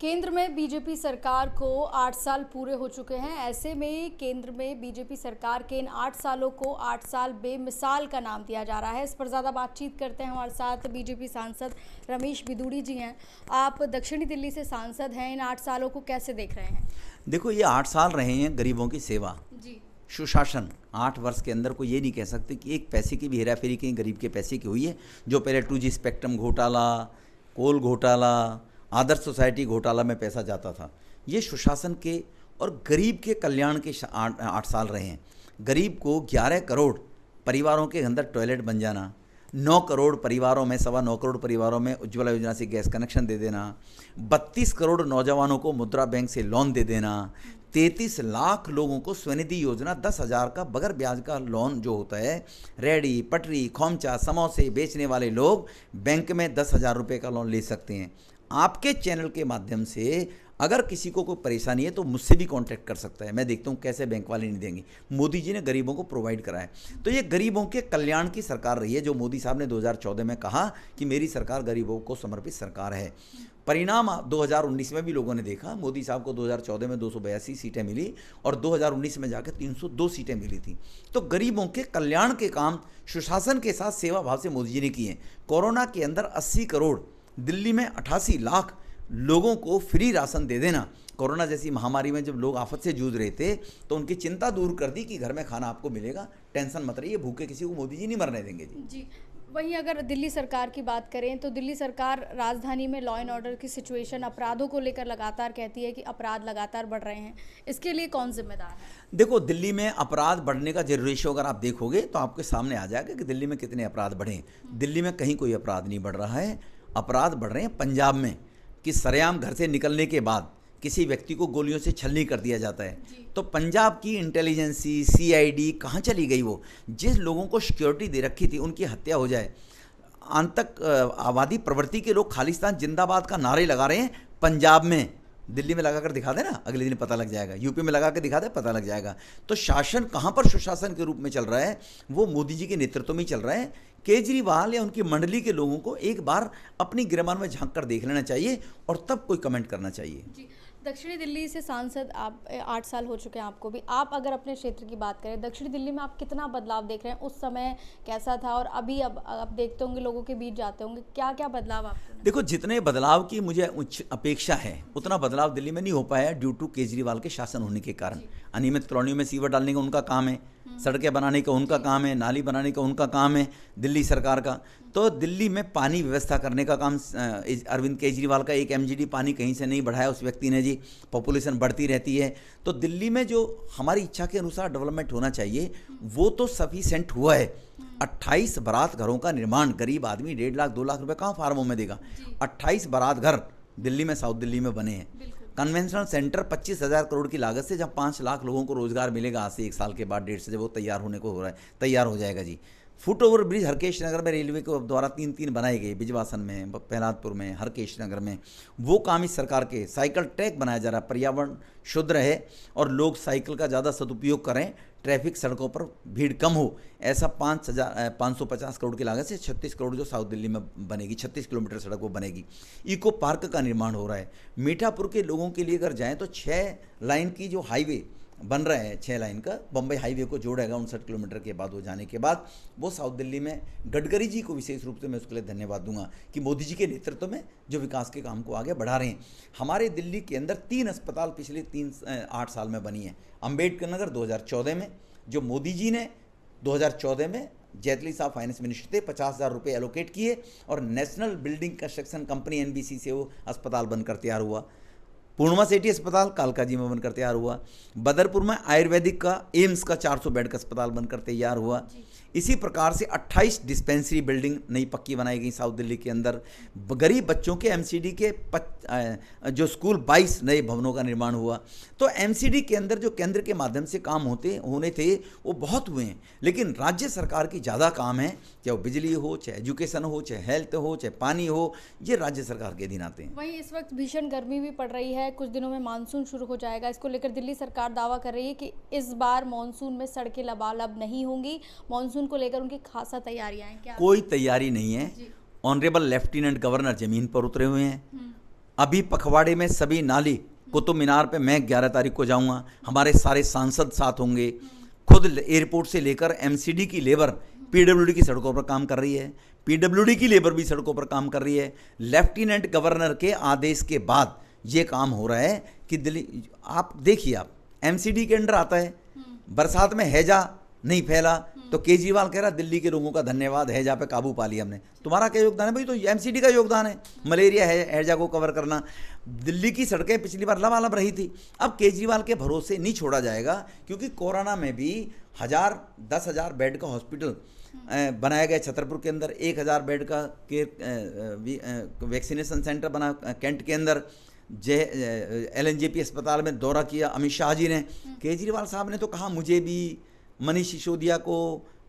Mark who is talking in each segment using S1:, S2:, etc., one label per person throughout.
S1: केंद्र में बीजेपी सरकार को 8 साल पूरे हो चुके हैं। ऐसे में केंद्र में बीजेपी सरकार के इन 8 सालों को 8 साल बेमिसाल का नाम दिया जा रहा है। इस पर ज़्यादा बातचीत करते हैं। हमारे साथ बीजेपी सांसद रमेश बिदूड़ी जी हैं। आप दक्षिणी दिल्ली से सांसद हैं, इन 8 सालों को कैसे देख रहे हैं?
S2: देखो, ये 8 साल रहे हैं गरीबों की सेवा,
S1: जी,
S2: सुशासन। 8 वर्ष के अंदर कोई ये नहीं कह सकते कि एक पैसे की भी हेराफेरी कहीं गरीब के पैसे की हुई है। जो पहले 2G स्पेक्ट्रम घोटाला, कोल घोटाला, आदर्श सोसाइटी घोटाला में पैसा जाता था, ये सुशासन के और गरीब के कल्याण के 8 साल रहे हैं। गरीब को 11 करोड़ परिवारों के अंदर टॉयलेट बन जाना, 9 करोड़ परिवारों में, 9.25 करोड़ परिवारों में उज्ज्वला योजना से गैस कनेक्शन दे देना, 32 करोड़ नौजवानों को मुद्रा बैंक से लोन दे देना, 33 लाख लोगों को स्वनिधि योजना 10,000 का बगैर ब्याज का लोन जो होता है, रेडी पटरी खोमचा समोसे बेचने वाले लोग बैंक में 10,000 रुपये का लोन ले सकते हैं। आपके चैनल के माध्यम से अगर किसी को कोई परेशानी है तो मुझसे भी कांटेक्ट कर सकता है। मैं देखता हूँ कैसे बैंक वाले नहीं देंगे। मोदी जी ने गरीबों को प्रोवाइड करा है, तो ये गरीबों के कल्याण की सरकार रही है। जो मोदी साहब ने 2014 में कहा कि मेरी सरकार गरीबों को समर्पित सरकार है, परिणाम 2019 में भी लोगों ने देखा। मोदी साहब को 2014 में 282 सीटें मिली और 2019 में जाकर 302 सीटें मिली थी। तो गरीबों के कल्याण के काम सुशासन के साथ सेवा भाव से मोदी जी ने किए। कोरोना के अंदर 80 करोड़, दिल्ली में 88 लाख लोगों को फ्री राशन दे देना। कोरोना जैसी महामारी में जब लोग आफत से जूझ रहे थे तो उनकी चिंता दूर कर दी कि घर में खाना आपको मिलेगा, टेंशन मत रहिए, भूखे किसी को मोदी जी नहीं मरने देंगे
S1: जी। वहीं अगर दिल्ली सरकार की बात करें तो दिल्ली सरकार राजधानी में लॉ एंड ऑर्डर की सिचुएशन, अपराधों को लेकर लगातार कहती है कि अपराध लगातार बढ़ रहे हैं। इसके लिए कौन जिम्मेदार है?
S2: देखो, दिल्ली में अपराध बढ़ने का जो रेशियो अगर आप देखोगे तो आपके सामने आ जाएगा कि दिल्ली में कितने अपराध बढ़े। दिल्ली में कहीं कोई अपराध नहीं बढ़ रहा है। अपराध बढ़ रहे हैं पंजाब में, कि सरेआम घर से निकलने के बाद किसी व्यक्ति को गोलियों से छलनी कर दिया जाता है। तो पंजाब की इंटेलिजेंसी, CID कहाँ चली गई? वो जिस लोगों को सिक्योरिटी दे रखी थी उनकी हत्या हो जाए। आतंक आबादी प्रवृत्ति के लोग खालिस्तान जिंदाबाद का नारे लगा रहे हैं पंजाब में। दिल्ली में लगा कर दिखा दे ना, अगले दिन पता लग जाएगा। यूपी में लगा कर दिखा दे, पता लग जाएगा। तो शासन कहाँ पर सुशासन के रूप में चल रहा है? वो मोदी जी के नेतृत्व में ही चल रहा है। केजरीवाल या उनकी मंडली के लोगों को एक बार अपनी गिरबान में झांक कर देख लेना चाहिए और तब कोई कमेंट करना चाहिए।
S1: जी, दक्षिणी दिल्ली से सांसद आप, 8 साल हो चुके हैं आपको भी। आप अगर अपने क्षेत्र की बात करें, दक्षिणी दिल्ली में आप कितना बदलाव देख रहे हैं? उस समय कैसा था और अभी अब देखते होंगे, लोगों के बीच जाते होंगे, क्या क्या बदलाव आपको?
S2: देखो, जितने बदलाव की मुझे अपेक्षा है उतना बदलाव दिल्ली में नहीं हो पाया ड्यू टू केजरीवाल के शासन होने के कारण। अनियमित कॉलोनियों में सीवर डालने का उनका काम है, सड़कें बनाने का उनका काम है, नाली बनाने का उनका काम है दिल्ली सरकार का। तो दिल्ली में पानी व्यवस्था करने का काम अरविंद केजरीवाल का। एक MGD पानी कहीं से नहीं बढ़ाया उस व्यक्ति ने जी। पॉपुलेशन बढ़ती रहती है, तो दिल्ली में जो हमारी इच्छा के अनुसार डेवलपमेंट होना चाहिए वो तो सफिशिएंट हुआ है। 28 बारात घरों का निर्माण, गरीब आदमी 1.5 लाख 2 लाख रुपए कहाँ फार्मों में देगा? 28 बारात घर दिल्ली में, साउथ दिल्ली में बने हैं। कन्वेंशनल सेंटर 25,000 करोड़ की लागत से, जब 5 लाख लोगों को रोजगार मिलेगा आज से 1 साल के बाद, 1.5 से जब वो तैयार होने को हो रहा है, तैयार हो जाएगा जी। फुट ओवर ब्रिज हरकेश नगर में रेलवे के द्वारा 3 बनाए गए, बिजवासन में, प्रहलादपुर में, हरकेश नगर में। वो काम इस सरकार के। साइकिल ट्रैक बनाया जा रहा है, पर्यावरण शुद्ध रहे और लोग साइकिल का ज़्यादा सदुपयोग करें, ट्रैफिक सड़कों पर भीड़ कम हो, ऐसा 550 करोड़ की लागत से 36 करोड़ जो साउथ दिल्ली में बनेगी, 36 किलोमीटर सड़क वो बनेगी। इको पार्क का निर्माण हो रहा है। मीठापुर के लोगों के लिए अगर जाएँ तो 6 लाइन की जो हाईवे बन रहा है, 6 लाइन का बम्बई हाईवे को जोड़ेगा 59 किलोमीटर के बाद। वो जाने के बाद वो साउथ दिल्ली में, गडकरी जी को विशेष रूप से मैं उसके लिए धन्यवाद दूंगा कि मोदी जी के नेतृत्व में जो विकास के काम को आगे बढ़ा रहे हैं। हमारे दिल्ली के अंदर 3 अस्पताल पिछले 8 साल में बनी है। अम्बेडकर नगर 2014 में, जो मोदी जी ने 2014 में, जेटली साहब फाइनेंस मिनिस्टर थे, 50,000 रुपये एलोकेट किए और national building construction company NBC से वो अस्पताल बनकर तैयार हुआ। पूर्णिमा सिटी अस्पताल कालका जी में बनकर तैयार हुआ। बदरपुर में आयुर्वेदिक का एम्स का 400 बेड का अस्पताल बनकर तैयार हुआ। इसी प्रकार से 28 डिस्पेंसरी बिल्डिंग नई पक्की बनाई गई साउथ दिल्ली के अंदर। गरीब बच्चों के MCD के जो स्कूल 22 नए भवनों का निर्माण हुआ। तो MCD के अंदर जो केंद्र के माध्यम से काम होने थे वो बहुत हुए हैं, लेकिन राज्य सरकार की ज़्यादा काम है, चाहे वो बिजली हो, चाहे एजुकेशन हो, चाहे हेल्थ हो, चाहे पानी हो, ये राज्य सरकार के अधीन आते हैं।
S1: वहीं इस वक्त भीषण गर्मी भी पड़ रही है, कुछ दिनों में मानसून शुरू हो जाएगा। इसको लेकर दिल्ली सरकार दावा कर रही है कि इस बार मानसून में सड़कें लबालब नहीं होंगी। मानसून को लेकर उनकी खासा तैयारियां हैं क्या?
S2: कोई तैयारी नहीं है। ऑनरेबल लेफ्टिनेंट गवर्नर जमीन पर उतरे हुए हैं, अभी पखवाड़े में सभी नाली, कुतुब मीनार पे मैं 11 तारीख को जाऊंगा, हमारे सारे सांसद साथ होंगे। खुद एयरपोर्ट से लेकर एमसीडी की लेबर पीडब्ल्यूडी की सड़कों पर काम कर रही है, पीडब्ल्यूडी की लेबर भी सड़कों पर काम कर रही है। लेफ्टिनेंट गवर्नर के आदेश के बाद ये काम हो रहा है कि दिल्ली, आप देखिए, आप एमसीडी के अंडर आता है, बरसात में हैजा नहीं फैला तो केजरीवाल कह रहा दिल्ली के लोगों का धन्यवाद, हैजा पे काबू पा लिया हमने। तुम्हारा क्या योगदान है भाई? तो एमसीडी का योगदान है, मलेरिया है, हैजा को कवर करना। दिल्ली की सड़कें पिछली बार लबालब रही थी, अब केजरीवाल के भरोसे नहीं छोड़ा जाएगा, क्योंकि कोरोना में भी 10,000 बेड का हॉस्पिटल बनाया गया छतरपुर के अंदर, 1,000 बेड का वैक्सीनेशन सेंटर बना कैंट के अंदर, LNJP अस्पताल में दौरा किया अमित शाह जी ने। केजरीवाल साहब ने तो कहा मुझे भी, मनीष सिसोदिया को,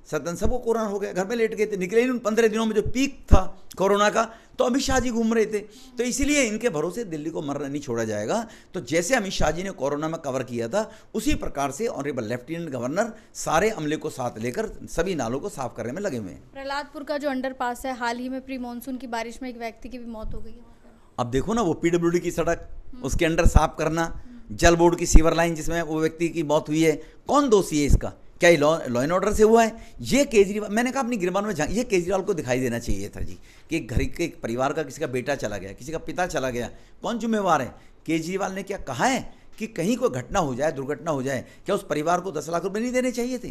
S2: सदन सबको कोरोना हो गया, घर में लेट गए थे, निकले ही उन 15 दिनों में जो पीक था कोरोना का, तो अमित शाह जी घूम रहे थे। तो इसीलिए इनके भरोसे दिल्ली को मरना नहीं छोड़ा जाएगा। तो जैसे अमित शाह जी ने कोरोना में कवर किया था, उसी प्रकार से ऑनरेबल लेफ्टिनेंट गवर्नर सारे अमले को साथ लेकर सभी नालों को साफ करने में लगे हुए हैं।
S1: प्रहलादपुर का जो अंडरपास है, हाल ही में प्री मानसून की बारिश में एक व्यक्ति की भी मौत हो गई है।
S2: अब देखो ना, वो पीडब्ल्यूडी की सड़क, उसके अंडर साफ करना, जल बोर्ड की सीवर लाइन जिसमें वो व्यक्ति की मौत हुई है, कौन दोषी है इसका? क्या ये लॉ एंड ऑर्डर से हुआ है? ये केजरीवाल, मैंने कहा अपनी गिरबान में ये केजरीवाल को दिखाई देना चाहिए था जी, कि घर के परिवार का किसी का बेटा चला गया, किसी का पिता चला गया, कौन जिम्मेवार है? केजरीवाल ने क्या कहा है कि कहीं कोई घटना हो जाए, दुर्घटना हो जाए, क्या उस परिवार को 10 लाख रुपए नहीं देने चाहिए थे?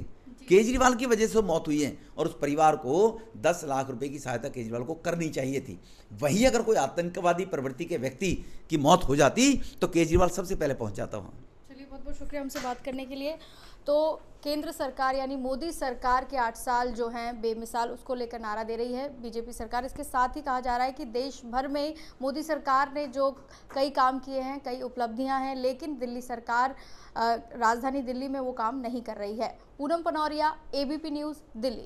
S2: केजरीवाल की वजह से मौत हुई है और उस परिवार को 10 लाख रुपए की सहायता केजरीवाल को करनी चाहिए थी। वहीं अगर कोई आतंकवादी प्रवृत्ति के व्यक्ति की मौत हो जाती तो केजरीवाल सबसे पहले पहुंच जाता वहाँ।
S1: चलिए, बहुत बहुत शुक्रिया हमसे बात करने के लिए। तो केंद्र सरकार यानी मोदी सरकार के 8 साल जो हैं बेमिसाल, उसको लेकर नारा दे रही है बीजेपी सरकार। इसके साथ ही कहा जा रहा है कि देश भर में मोदी सरकार ने जो कई काम किए हैं, कई उपलब्धियां हैं, लेकिन दिल्ली सरकार, राजधानी दिल्ली में वो काम नहीं कर रही है। Poonam Panauria, ABP news, Delhi.